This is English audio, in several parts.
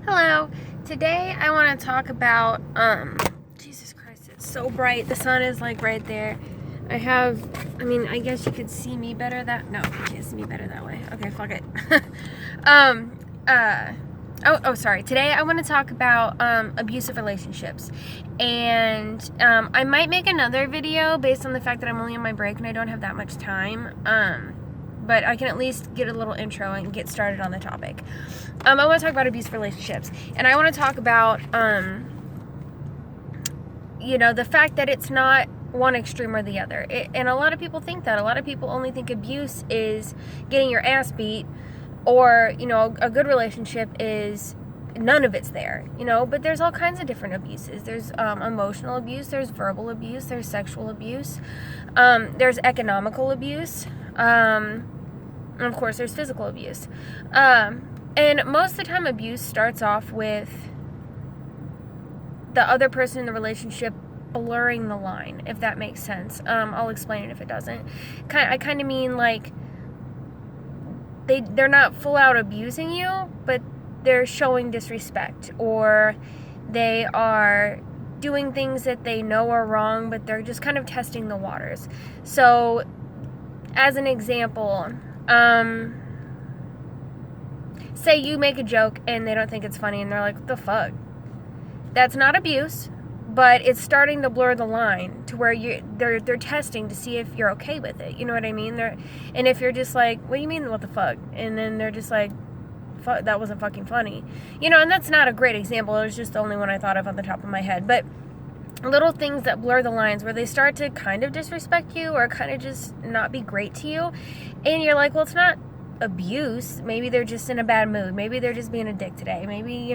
Hello. Today I want to talk about Jesus Christ, it's so bright. The sun is like right there. I guess you could see me better no, you can't see me better that way. Okay, fuck it. Sorry. Today I want to talk about abusive relationships. And I might make another video based on the fact that I'm only on my break and I don't have that much time. But I can at least get a little intro and get started on the topic. I want to talk about abusive relationships. And I want to talk about, the fact that it's not one extreme or the other. And a lot of people think that. A lot of people only think abuse is getting your ass beat, or, a good relationship is none of it's there, but there's all kinds of different abuses. There's emotional abuse, there's verbal abuse, there's sexual abuse, there's economical abuse, and of course there's physical abuse. And most of the time abuse starts off with the other person in the relationship blurring the line, if that makes sense. I'll explain it if it doesn't. I kind of mean like they're not full out abusing you, but they're showing disrespect, or they are doing things that they know are wrong, but they're just kind of testing the waters. So, as an example, say you make a joke and they don't think it's funny and they're like, what the fuck? That's not abuse, but it's starting to blur the line to where they're testing to see if you're okay with it. You know what I mean? And if you're just like, what do you mean, what the fuck? And then they're just like, fuck, that wasn't fucking funny. And that's not a great example. It was just the only one I thought of on the top of my head. But little things that blur the lines where they start to kind of disrespect you or kind of just not be great to you. And you're like, well, it's not abuse. Maybe they're just in a bad mood. Maybe they're just being a dick today. Maybe,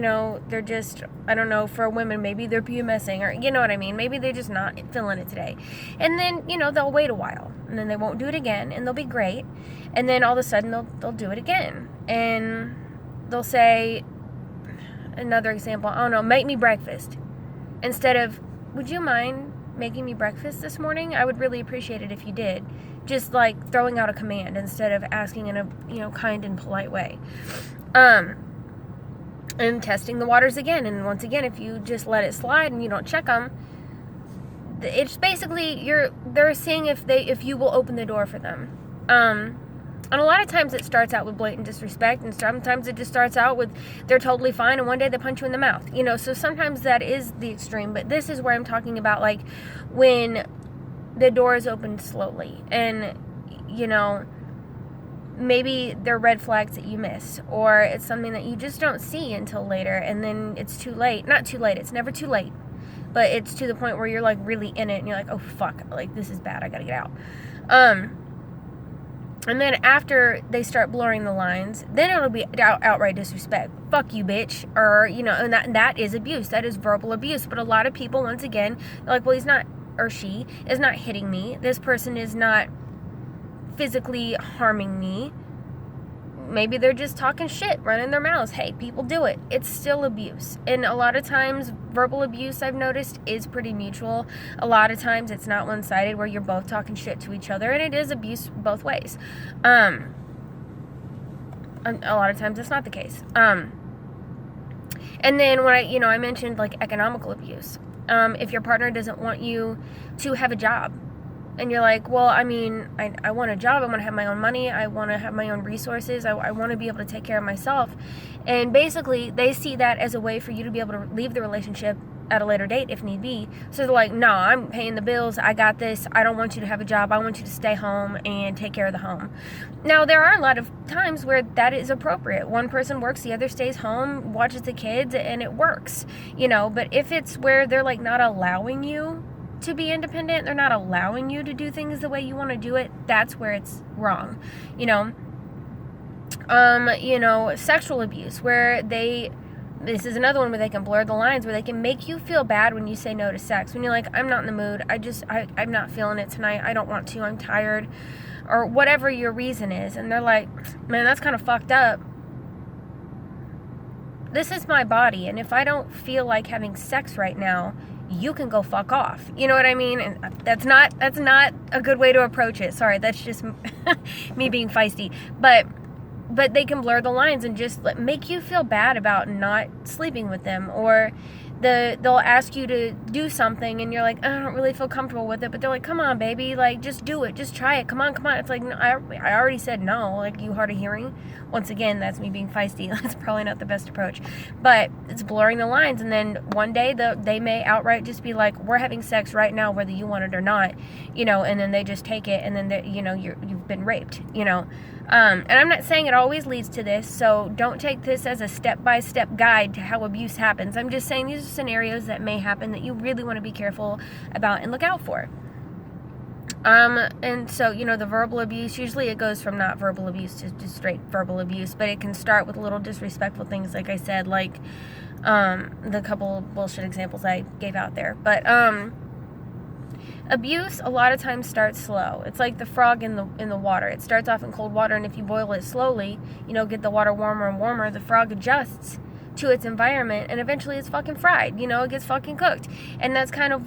they're just, I don't know, for women, maybe they're PMSing, or you know what I mean? Maybe they're just not feeling it today. And then, they'll wait a while and then they won't do it again and they'll be great. And then all of a sudden they'll do it again. And they'll say, another example, I don't know, make me breakfast. Instead of, would you mind making me breakfast this morning? I would really appreciate it if you did. Just like throwing out a command instead of asking in a kind and polite way. And testing the waters again. And once again, if you just let it slide and you don't check them, it's basically they're seeing if you will open the door for them. And a lot of times it starts out with blatant disrespect, and sometimes it just starts out with they're totally fine and one day they punch you in the mouth. So sometimes that is the extreme, but this is where I'm talking about, like, when the door is opened slowly and, maybe they're red flags that you miss, or it's something that you just don't see until later, and then it's too late. Not too late, it's never too late, but it's to the point where you're, like, really in it and you're like, oh, fuck, like, this is bad, I gotta get out. And then after they start blurring the lines, then it'll be outright disrespect. Fuck you, bitch. Or, and that is abuse. That is verbal abuse. But a lot of people, once again, they're like, well, he's not, or she is not hitting me. This person is not physically harming me. Maybe they're just talking shit, running their mouths. Hey, people do it. It's still abuse. And a lot of times, verbal abuse, I've noticed, is pretty mutual. A lot of times, it's not one-sided where you're both talking shit to each other, and it is abuse both ways. A lot of times, it's not the case. And then when I mentioned, like, economical abuse. If your partner doesn't want you to have a job, and you're like, well, I want a job. I want to have my own money. I want to have my own resources. I want to be able to take care of myself. And basically, they see that as a way for you to be able to leave the relationship at a later date if need be. So they're like, no, I'm paying the bills. I got this. I don't want you to have a job. I want you to stay home and take care of the home. Now, there are a lot of times where that is appropriate. One person works, the other stays home, watches the kids, and it works. But if it's where they're, like, not allowing you to be independent, they're not allowing you to do things the way you want to do it, that's where it's wrong. Sexual abuse, where this is another one where they can blur the lines, where they can make you feel bad when you say no to sex, when you're like, I'm not in the mood, I'm not feeling it tonight, I don't want to, I'm tired, or whatever your reason is, and they're like, man, that's kind of fucked up. This is my body, and if I don't feel like having sex right now, you can go fuck off. You know what I mean? And that's not a good way to approach it. Sorry, that's just me being feisty. But but they can blur the lines and just make you feel bad about not sleeping with them, or they'll ask you to do something and you're like, I don't really feel comfortable with it, but they're like, come on baby, like just do it, just try it, come on. It's like, no, I already said no. Like, you hard of hearing? Once again, that's me being feisty. That's probably not the best approach, but it's blurring the lines. And then one day they may outright just be like, we're having sex right now whether you want it or not, and then they just take it, and then you've been raped, and I'm not saying it always leads to this, so don't take this as a step-by-step guide to how abuse happens. I'm just saying these are scenarios that may happen that you really want to be careful about and look out for. And so, the verbal abuse, usually it goes from not verbal abuse to just straight verbal abuse, but it can start with little disrespectful things, like I said, like the couple bullshit examples I gave out there. But abuse a lot of times starts slow. It's like the frog in the water. It starts off in cold water, and if you boil it slowly, get the water warmer and warmer, the frog adjusts to its environment, and eventually it's fucking fried. It gets fucking cooked. And that's kind of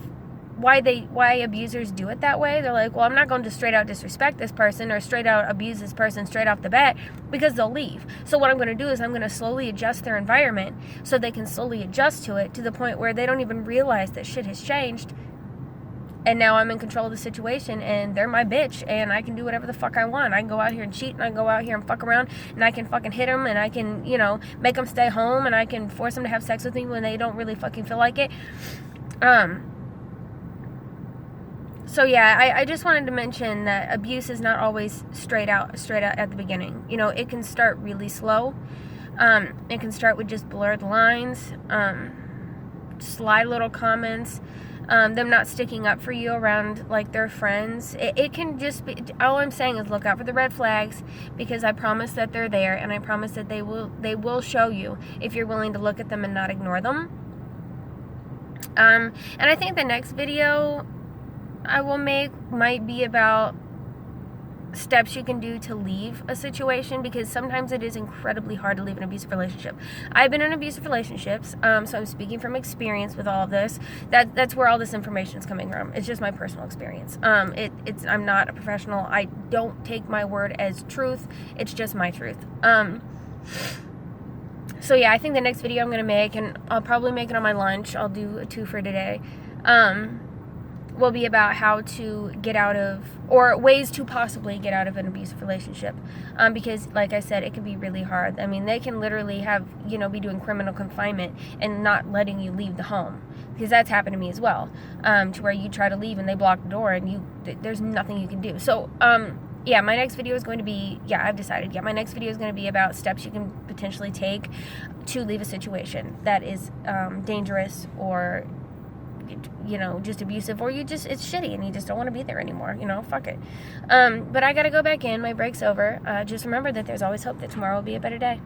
why abusers do it that way. They're like, well, I'm not going to straight out disrespect this person or straight out abuse this person straight off the bat, because they'll leave. So what I'm going to do is I'm going to slowly adjust their environment so they can slowly adjust to it, to the point where they don't even realize that shit has changed. And now I'm in control of the situation, and they're my bitch, and I can do whatever the fuck I want. I can go out here and cheat, and I can go out here and fuck around, and I can fucking hit them, and I can, make them stay home, and I can force them to have sex with me when they don't really fucking feel like it. So yeah, I just wanted to mention that abuse is not always straight out at the beginning. It can start really slow. It can start with just blurred lines, sly little comments, them not sticking up for you around like their friends. It can just be, all I'm saying is look out for the red flags, because I promise that they're there, and I promise that they will show you if you're willing to look at them and not ignore them. And I think the next video I will make might be about steps you can do to leave a situation, because sometimes it is incredibly hard to leave an abusive relationship. I've been in abusive relationships, so I'm speaking from experience with all of this. That's where all this information is coming from. It's just my personal experience. I'm not a professional. I don't take my word as truth. It's just my truth. So yeah, I think the next video I'm gonna make, and I'll probably make it on my lunch, I'll do a 2 for today, will be about how to get out of, or ways to possibly get out of an abusive relationship, because like I said, it can be really hard. I mean, they can literally have, be doing criminal confinement and not letting you leave the home, because that's happened to me as well, to where you try to leave and they block the door, and there's nothing you can do. So yeah, my next video is going to be, I've decided, my next video is going to be about steps you can potentially take to leave a situation that is dangerous, or just abusive, or it's shitty and you just don't want to be there anymore, fuck it. But I gotta go back in, my break's over. Just remember that there's always hope that tomorrow will be a better day.